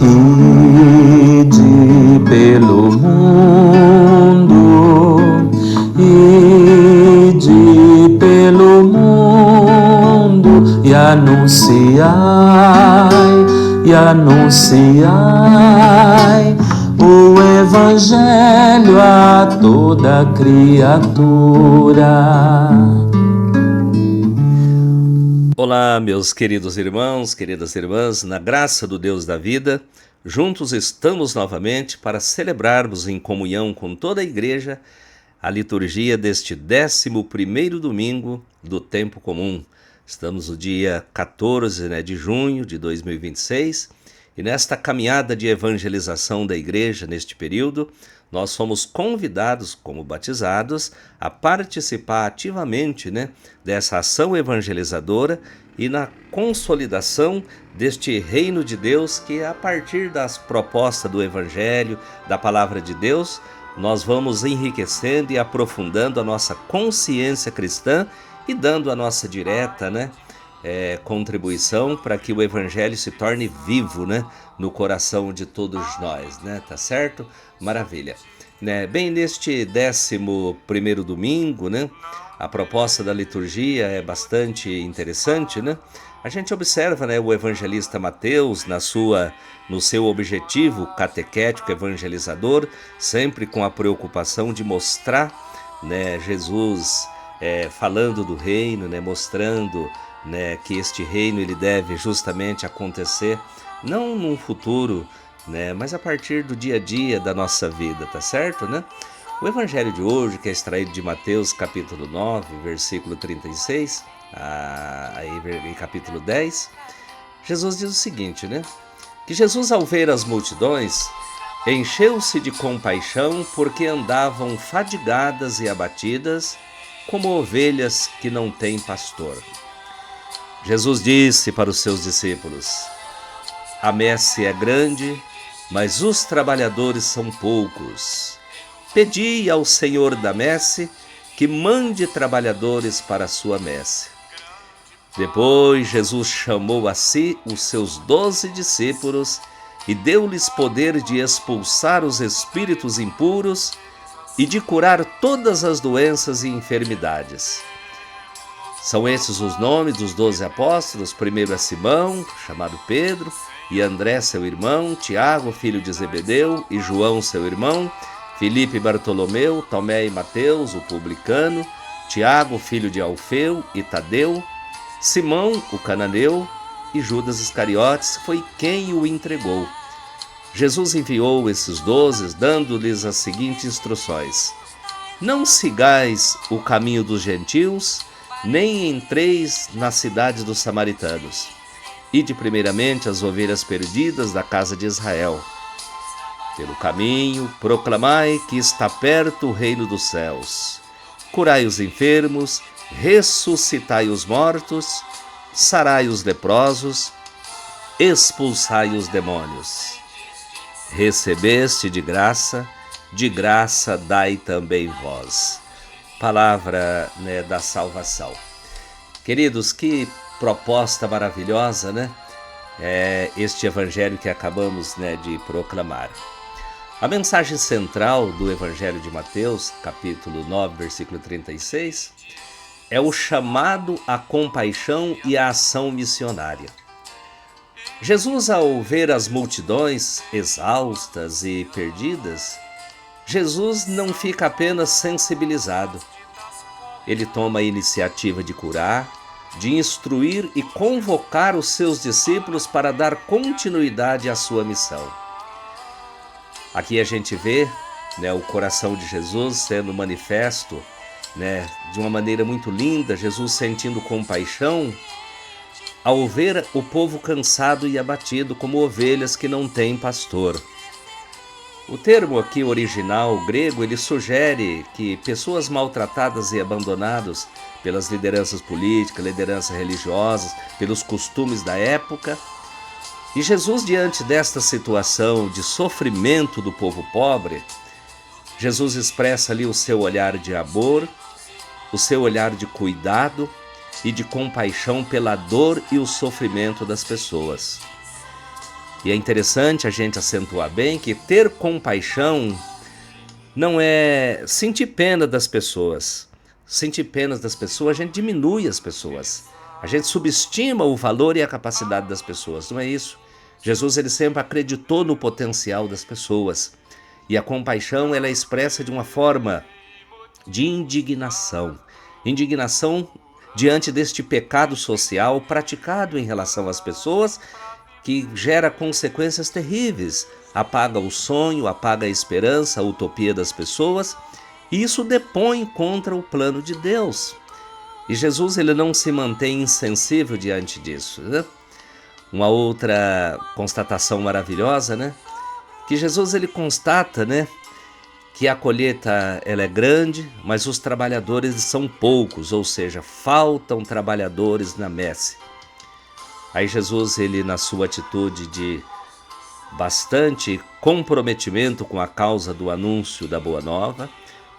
Ide pelo mundo, ide pelo mundo e anunciai o Evangelho a toda criatura. Olá, meus queridos irmãos, queridas irmãs, na graça do Deus da vida, juntos estamos novamente para celebrarmos em comunhão com toda a Igreja a liturgia deste 11º domingo do tempo comum. Estamos no dia 14 de junho de 2026 e nesta caminhada de evangelização da Igreja neste período, nós fomos convidados como batizados a participar ativamente dessa ação evangelizadora e na consolidação deste reino de Deus que a partir das propostas do Evangelho, da Palavra de Deus, nós vamos enriquecendo e aprofundando a nossa consciência cristã e dando a nossa direta contribuição para que o Evangelho se torne vivo no coração de todos nós, tá certo? Maravilha. Bem, neste 11º domingo, a proposta da liturgia é bastante interessante, A gente observa o evangelista Mateus no seu objetivo catequético evangelizador, sempre com a preocupação de mostrar Jesus falando do reino, mostrando que este reino ele deve justamente acontecer não num futuro, mas a partir do dia a dia da nossa vida, tá certo, O evangelho de hoje, que é extraído de Mateus capítulo 9, versículo 36, em capítulo 10, Jesus diz o seguinte, que Jesus, ao ver as multidões, encheu-se de compaixão porque andavam fadigadas e abatidas, como ovelhas que não têm pastor. Jesus disse para os seus discípulos: a messe é grande, mas os trabalhadores são poucos. Pedi ao Senhor da messe que mande trabalhadores para a sua messe. Depois Jesus chamou a si os seus 12 discípulos e deu-lhes poder de expulsar os espíritos impuros e de curar todas as doenças e enfermidades. São esses os nomes dos 12 apóstolos. Primeiro é Simão, chamado Pedro, e André, seu irmão, Tiago, filho de Zebedeu, e João, seu irmão, Filipe e Bartolomeu, Tomé e Mateus, o publicano, Tiago, filho de Alfeu, e Tadeu, Simão, o cananeu, e Judas Iscariotes foi quem o entregou. Jesus enviou esses 12, dando-lhes as seguintes instruções: não sigais o caminho dos gentios, nem entreis nas cidades dos samaritanos. Ide primeiramente às ovelhas perdidas da casa de Israel. Pelo caminho, proclamai que está perto o reino dos céus. Curai os enfermos, ressuscitai os mortos, sarai os leprosos, expulsai os demônios. Recebeste de graça dai também vós. Palavra da salvação. Queridos, que proposta maravilhosa, é este evangelho que acabamos de proclamar. A mensagem central do evangelho de Mateus, capítulo 9, versículo 36, é o chamado à compaixão e à ação missionária. Jesus, ao ver as multidões exaustas e perdidas, Jesus não fica apenas sensibilizado. Ele toma a iniciativa de curar, de instruir e convocar os seus discípulos para dar continuidade à sua missão. Aqui a gente vê o coração de Jesus sendo manifesto de uma maneira muito linda, Jesus sentindo compaixão ao ver o povo cansado e abatido como ovelhas que não têm pastor. O termo aqui original grego, ele sugere que pessoas maltratadas e abandonadas pelas lideranças políticas, lideranças religiosas, pelos costumes da época. E Jesus, diante desta situação de sofrimento do povo pobre, Jesus expressa ali o seu olhar de amor, o seu olhar de cuidado e de compaixão pela dor e o sofrimento das pessoas. E é interessante a gente acentuar bem que ter compaixão não é sentir pena das pessoas. Sentir pena das pessoas, a gente diminui as pessoas. A gente subestima o valor e a capacidade das pessoas, não é isso? Jesus ele sempre acreditou no potencial das pessoas. E a compaixão ela é expressa de uma forma de indignação. Indignação diante deste pecado social praticado em relação às pessoas que gera consequências terríveis. Apaga o sonho, apaga a esperança, a utopia das pessoas. E isso depõe contra o plano de Deus. E Jesus ele não se mantém insensível diante disso, né? Uma outra constatação maravilhosa, né? Que Jesus ele constata, né? Que a colheita ela é grande, mas os trabalhadores são poucos, ou seja, faltam trabalhadores na messe. Aí Jesus ele na sua atitude de bastante comprometimento com a causa do anúncio da Boa Nova,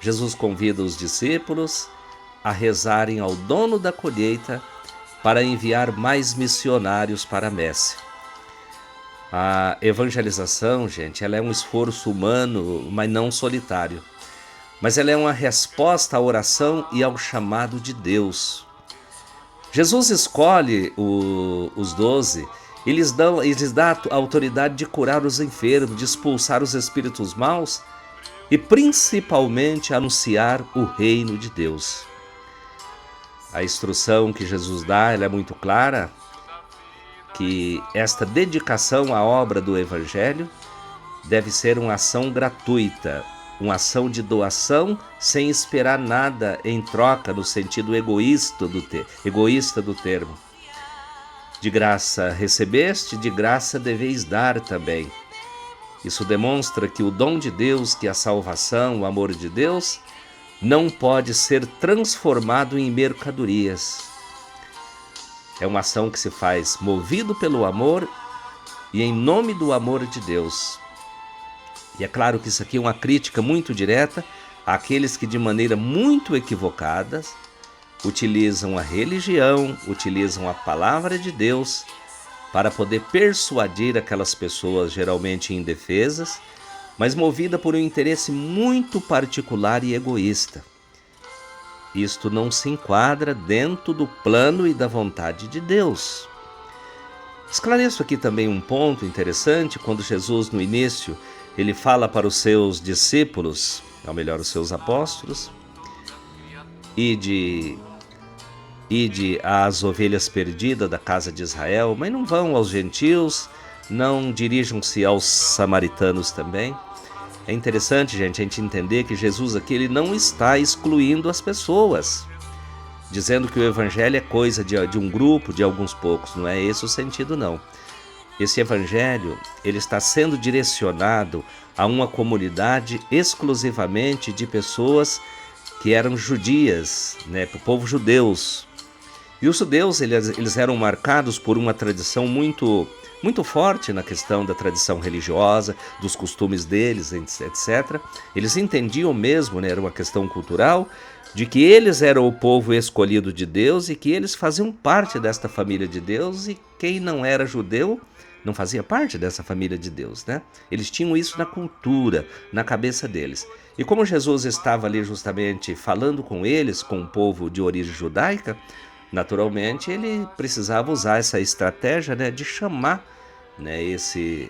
Jesus convida os discípulos a rezarem ao dono da colheita para enviar mais missionários para a messe. A evangelização, gente, ela é um esforço humano, mas não solitário. Mas ela é uma resposta à oração e ao chamado de Deus. Jesus escolhe os 12 e lhes dá a autoridade de curar os enfermos, de expulsar os espíritos maus e principalmente anunciar o reino de Deus. A instrução que Jesus dá ela é muito clara, que esta dedicação à obra do Evangelho deve ser uma ação gratuita, uma ação de doação sem esperar nada em troca no sentido egoísta do termo. De graça recebeste, de graça deveis dar também. Isso demonstra que o dom de Deus, que a salvação, o amor de Deus, não pode ser transformado em mercadorias. É uma ação que se faz movido pelo amor e em nome do amor de Deus. E é claro que isso aqui é uma crítica muito direta àqueles que de maneira muito equivocada utilizam a religião, utilizam a palavra de Deus para poder persuadir aquelas pessoas geralmente indefesas, mas movida por um interesse muito particular e egoísta. Isto não se enquadra dentro do plano e da vontade de Deus. Esclareço aqui também um ponto interessante, quando Jesus no início ele fala para os seus discípulos, ou melhor, os seus apóstolos, ide às ovelhas perdidas da casa de Israel, mas não vão aos gentios, não dirijam-se aos samaritanos também. É interessante, gente, a gente entender que Jesus aqui ele não está excluindo as pessoas, dizendo que o evangelho é coisa de um grupo, de alguns poucos. Não é esse o sentido, não. Esse evangelho ele está sendo direcionado a uma comunidade exclusivamente de pessoas que eram judias, né, para o povo judeus. E os judeus eles eram marcados por uma tradição muito forte na questão da tradição religiosa, dos costumes deles, etc. Eles entendiam mesmo, né, era uma questão cultural, de que eles eram o povo escolhido de Deus e que eles faziam parte desta família de Deus, e quem não era judeu não fazia parte dessa família de Deus, né? Eles tinham isso na cultura, na cabeça deles. E como Jesus estava ali justamente falando com eles, com o povo de origem judaica, naturalmente ele precisava usar essa estratégia, né, de chamar, né, esse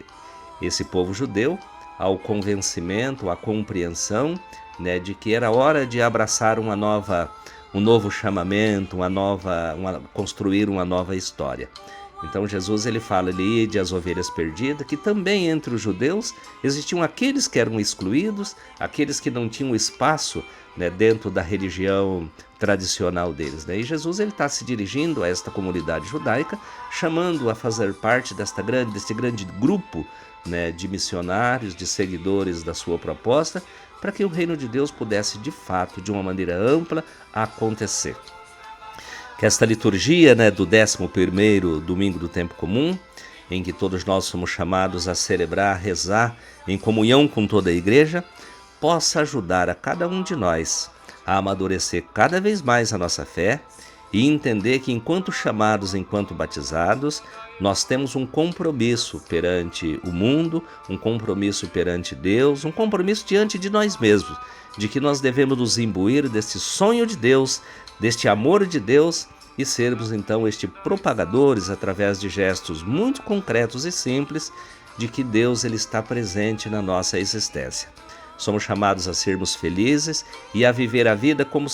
povo judeu ao convencimento, à compreensão, né, de que era hora de abraçar um novo chamamento, construir uma nova história. Então Jesus ele fala ali de as ovelhas perdidas, que também entre os judeus existiam aqueles que eram excluídos, aqueles que não tinham espaço, né, dentro da religião tradicional deles, né? E Jesus ele está se dirigindo a esta comunidade judaica, chamando a fazer parte desse grande grupo, né, de missionários, de seguidores da sua proposta, para que o reino de Deus pudesse de fato, de uma maneira ampla, acontecer. Que esta liturgia, né, do 11º domingo do tempo comum, em que todos nós somos chamados a celebrar, a rezar em comunhão com toda a igreja, possa ajudar a cada um de nós a amadurecer cada vez mais a nossa fé e entender que enquanto chamados, enquanto batizados, nós temos um compromisso perante o mundo, um compromisso perante Deus, um compromisso diante de nós mesmos, de que nós devemos nos imbuir deste sonho de Deus, deste amor de Deus e sermos então propagadores através de gestos muito concretos e simples de que Deus ele está presente na nossa existência. Somos chamados a sermos felizes e a viver a vida como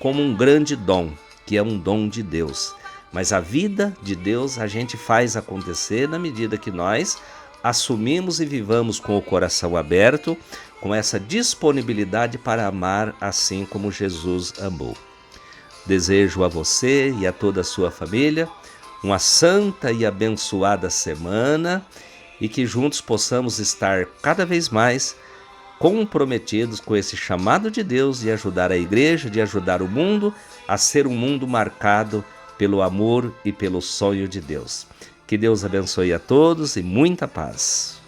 um grande dom, que é um dom de Deus. Mas a vida de Deus a gente faz acontecer na medida que nós assumimos e vivamos com o coração aberto, com essa disponibilidade para amar assim como Jesus amou. Desejo a você e a toda a sua família uma santa e abençoada semana e que juntos possamos estar cada vez mais comprometidos com esse chamado de Deus de ajudar a igreja, de ajudar o mundo a ser um mundo marcado pelo amor e pelo sonho de Deus. Que Deus abençoe a todos e muita paz.